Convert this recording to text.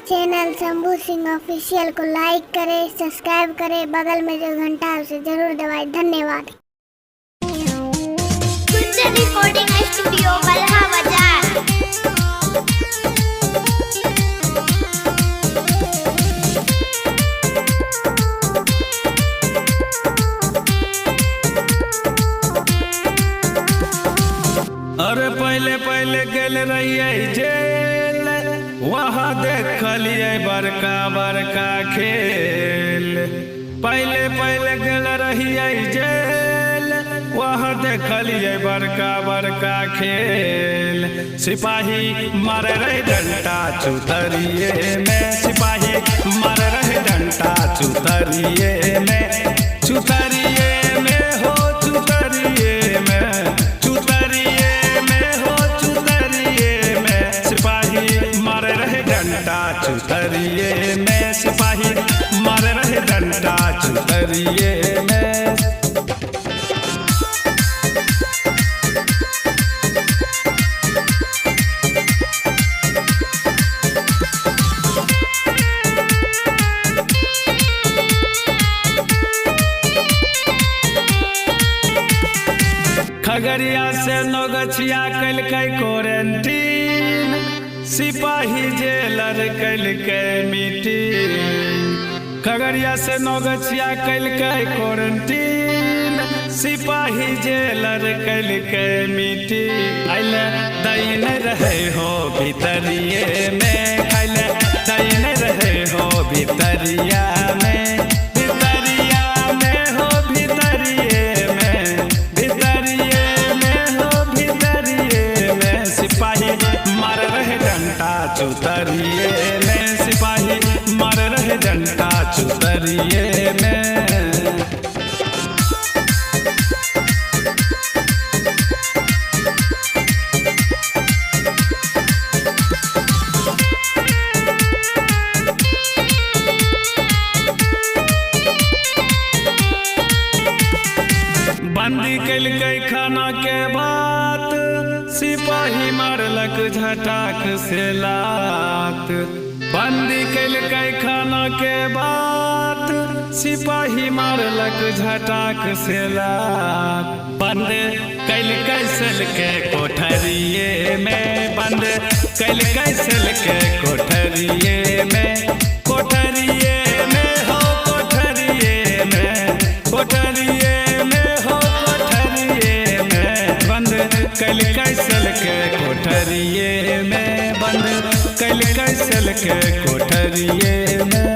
Channel Shambhu Singh official को लाइक करें, subscribe करें, बगल में जो घंटा है उसे जरूर दबाएं। धन्यवाद। कुंजन रिकॉर्डिंग स्टूडियो बल्हा बाजार। अरे पहले पहले गल रहिए जेल, वहाँ देखलिए बड़का बड़का खेल। पहले पहले गल रहिए जेल, वहाँ देखलिए बड़का बड़का खेल। सिपाही मार रहे डंटा चुतरिए में, सिपाही मार रहे डंटा चुतरिए में, चुतरिए में हो चुतरिए में, चुतरिए में हो चुतरिए में। सिपाही मार रहे डंटा चुतरिए में, सिपाही मार रहे डंटा चुतरिए में। खगड़िया से नौगछिया कैलकै क्वारंटीन, सिपाही जेलर कैलकै मीटिंग। खगड़िया से नौगछिया कैलकै क्वारंटीन, सिपाही जेलर कैलकै मीटिंग। अइले दई नहीं रहे हो भीतरिए में, अइले दई नहीं रहे हो भीतरिया में, भीतरिया में हो भीतरिए में, भीतरिए में हो भीतरिए में। सिपाही मार रहे डंटा चुतरिए में, सिपाही मार रहे डंटा चुतरिए में। बंदी कैलकै खाना के बात, सिपाही मारलक झटाक से लात। बंदी कैलकै खाना के बात, सिपाही मारलक झटाक से लात। बंद कैलकै सेल के कोठरिए में, बंद कैलकै सेल के कोठरिए में, कोठरिए में हो कोठरिए में, कोठरिए कैलकै सेल के कोठरिए में, बंद कैलकै सेल के कोठरिए में।